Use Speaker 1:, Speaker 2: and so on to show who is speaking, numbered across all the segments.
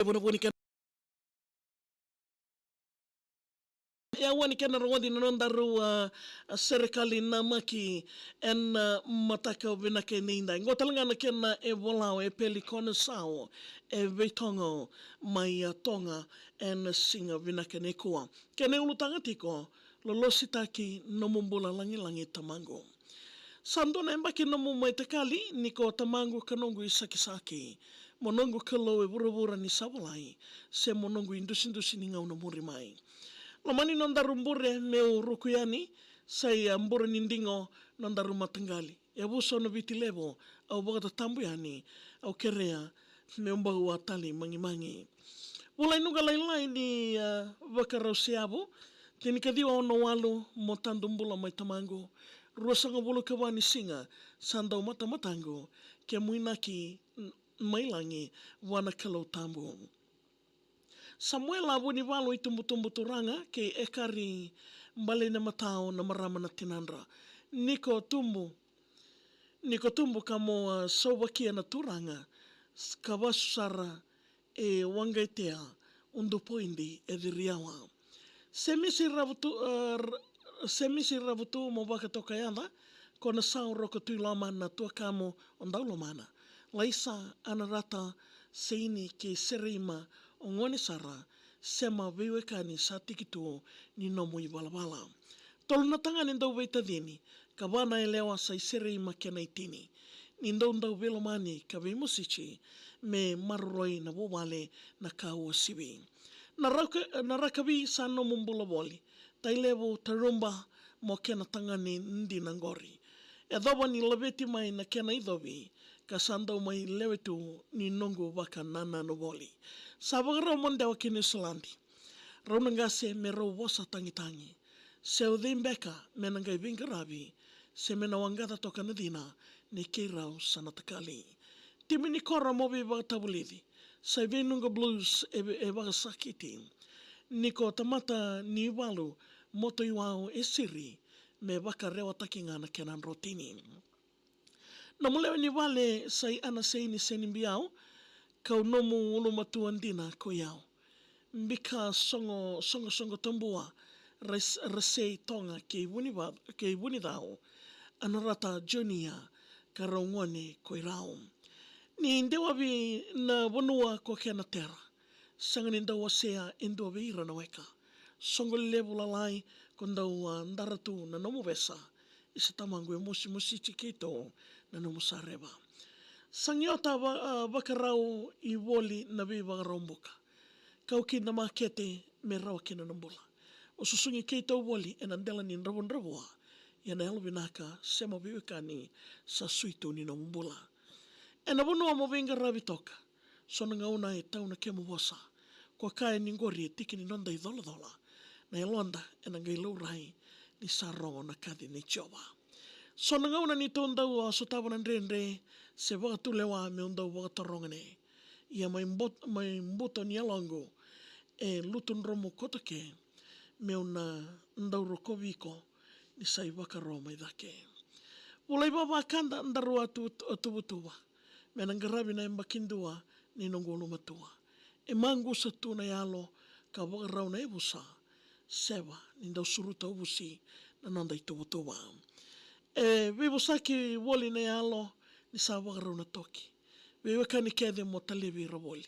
Speaker 1: Bona yawan kana rawadi non daru serikali namaki en mataka vinake ninda ngotalanga na kena e volao e pelikona sao e veitongo mai tonga en singa vinake nekua kene ulutanga tiko lolositaki nomumbula langi tamango sandona embaki nomu mai tekali niko tamango kanongu isaki monongo kalo e vura ni sabalai se monongo indusi ni ngau no muri mai Lamani non darumbure meu rukuyani sai ambura nindingo non darumatangali. E abuso no vitilevo au bogata tambuyani au kerea me umbahu atali mangi. Ulai nuga lailai ni vakarau siabu tini kadiwa ono walu mo tandumbula mai tamango. Ruasanga bulu kawani singa sandau matamatango ke muinaki mailangi wana kalau tambu. Samuel abu ni walu i tumbu turanga ke ekari mbale na matao na marama na tinandra. Niko tumbu kamo sauwakia na turanga kawasusara e wangaitea undu poindi e diriawa. Semisi ravutu mo waka toka yanda kona sao roko tui lama na tua kamo ondaulo mana. Laisa anarata seini ke serima o ngone sara sema viwekani sa tikitu ni nomo i walawala. Tolu na tanga ni ndau veitadini ka wana e lewa sa isere i makena itini. Ni ndau velomani ka vimusichi me maruroi na wawale na kaua siwi. Na rakavi sa nomo mbula woli. Tailevo tarumba mo kena tanga ni ndi nangori. E dhawa ni leveti mai na kena idhovi ka sandau mai lewetu ni nongo waka nana no woli. Sabagarau mondewa ki New Zealand. Raunangase me rau wasa tangitangi. Se o dhimbeka me nangai vingaravi se me na wangata toka na dina ne keirau sanatakali. Timini kora movi wakatabulidi. Sai venunga blues e wakasakiti. Niko tamata ni walu moto iwao e siri me waka rewa takinga na kenan rotini. Na mulewa ni wale sai ana seini senimbiao kau nomu ulu matuandina ko yao. Mbika songo tambua rasei tonga ke wuni dao anarata jonia ka raungone ko irao. Ni ndewavi na wanua ko kena terra. Sanga ni ndawa sea indua veira na weka. Songo levu lalai ko ndawa ndaratu na nomu vesa. Isa tamangu e musi chikito na nomu sareba. Sangiota wakarau i woli na vi wakaromboka. Kau ki na makete me rawa kina nambula. O susungi keita woli e nandela ni nravua. Ia na elvinaka sema viwekani sa suitu ni nambula. E na wanua mo venga ravi toka. Sona ngauna e tauna kemu wasa. Kwa kai ni ngori e tiki ni nonda i dola. Na e londa e nangai laurai ni sarongo na kadi ni chowa. Sona ngauna ni tondau a sotawa na ndre se wakatulewa me undau wakatarongane. Ia mai mbuto ni alongo e lutun romo kotake me una ndau rokoviko ni sai wakaroma i dake. Ulai baba kanda ndarua tubutuwa. Me nangarabi na mbakindua ni nongolo matua. E mangu sa tuna yalo ka wakarau na ebusa sewa ni ndau suruta ubusi na nanda i tubutuwa. E vibusaki woli na yalo ni sa wakarau na toki. Vewekani kede mo talevi rawoli.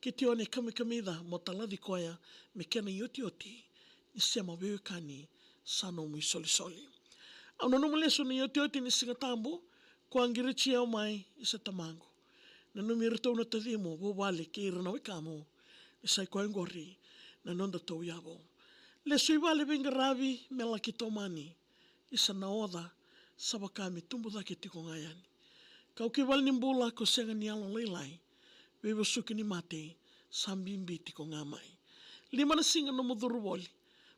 Speaker 1: Kiti one kamikamida mo taladi koya me kena yoti ni sema vewekani sano mui solisoli. Au nanumulesu ni yoti ni singatambu kwa angirichi au mai isa tamangu. Nanumirito na tadimo wawale ke irana wekamo isai kwa ngori na nonda tau yabo. Lesu iwale vingaravi me lakitomani isa naoda sabakami tumbudake tiko ngayani. Kau ke wali ni mbula ko senga ni alo leilai, wewe suki ni mate, sambimbi tiko ngamai. Lima na singa no mudhuru wali,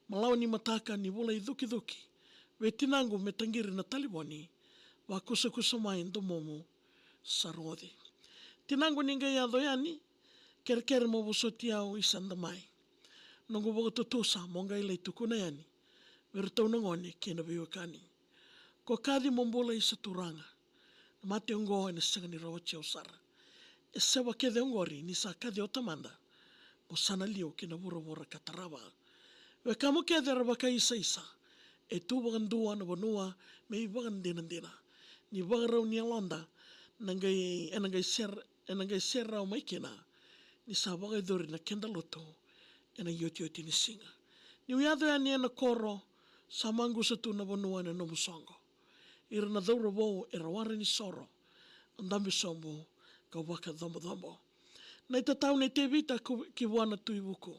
Speaker 1: malawa ni mataka ni wula i dhuki, we tinangu me tangiri na taliboni, wa kusa mai ndo momo sarodi. Tinangu ninga ya doyani, kere mo busoti au isanda mai. Nongo boga tutusa monga ilai tukuna yani, weritau nangone kena viwekani. Ko kadi mombula isa turanga. Mate ungo ina sanga ni rawa cheo sara. E sewa kede ungori ni sa kade o tamanda. mo sana liu kina wura katarawa. We kamo ke dera baka isa. E tu bagan dua na banua me i bagan dina. Ni bagarau ni alanda enangai ser rau mai kina. Ni sa bagai dori na kenda loto ena yoti ni singa. Ni uyado ya ni ena koro sa mangu sa tu na banua na nomusongo. Ira na daura wau e rawara ni soro. Andambi sombo ka waka dhambo. Na ita tau nei te vita ki wana tui wuku.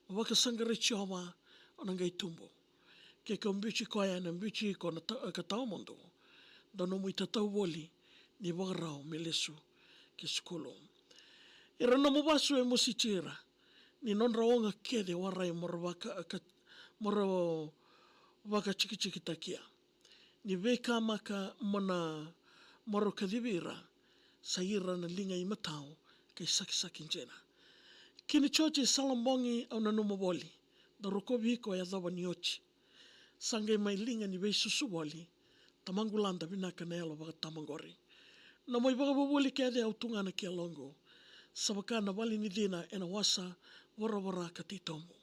Speaker 1: Waka sangare chioma o na ngai tumbo. Ke ka mbichi koia na mbichi ko na ka tau mondo. Dono mui tatau woli ni wagarao me lesu ke skolo. Ira na mubasu e musitira. Ni non raonga kede warai moro waka chiki takia. Ni veka maka moro kadivira sa ira na linga i matao kay saki njena. Kini chochi salambongi au na numaboli. Da rokobi ko ya dhawa ni ochi. Sangai mai linga ni vei susuboli. Tamangulanda vinaka na elo waga tamangori. Na mai waga wawoli kede au tungana kia longo. Sabakana wali ni dina ena wasa wara katitomo.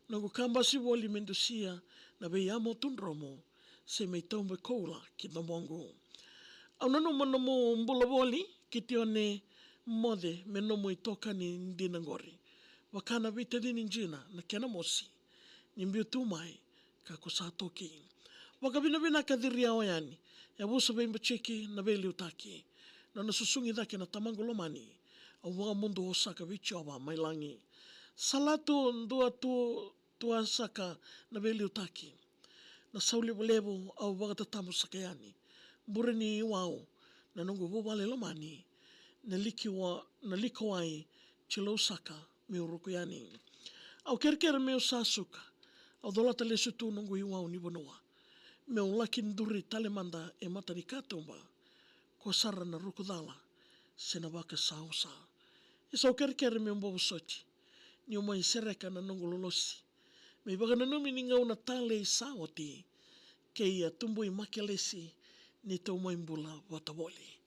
Speaker 1: Nangu kambasi wali mendusia na vei amo tunromo. Se mei taumbe koula ki na mongo. Au nanu manamo mbula wali ki te one mode me nomo i toka ni ndina ngori. Wakana vita dini njina na kena mosi. Ni mbiu tu mai ka kusa toki. Waka vina ka dhiri ao yani. Ya wusa veimba cheki na veli utaki. Na nasusungi dhake na tamango lomani. Au waka mundu osaka vichova mailangi. Salatu ndua tua saka na veli utaki. Na sauli levo au waka tatamu sakayani. Mbure ni iwao na nungu wawale lomani. Na liko ai chilo saka me urukuyani. Au kerkere me usasuka. Au dolata lesu tu nungu iwao ni wanua. Me ulaki nduri talemanda e matani katumba. Ko sara na rukudala. Sena waka sausa. Isa au kerkere me umbawu sochi. Ni umai sereka na nungu lolosi. Me iwaga na numi ni ngau na tale i sawati. Kei tumbu i makelesi. Ni tau mai mbula watawoli.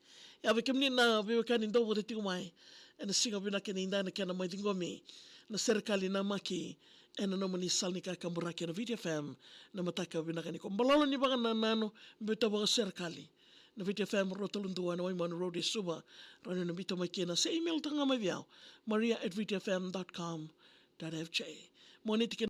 Speaker 1: Ya ve kemni na viwe kani ndogo te tiku mai. Ena singa vina kena indana kena mai tingomi. Na serikali na maki. Ena nomo ni salni ka kamburaki na VTFM. Na mataka vina kani ko. Mbalolo ni baga na nano. Mbita baga serikali. Na VTFM rotalundua na waimano road e suba. Rani na mbita mai kena. Sa email tanga mai viao. maria@vtfm.com.fj. Mo niti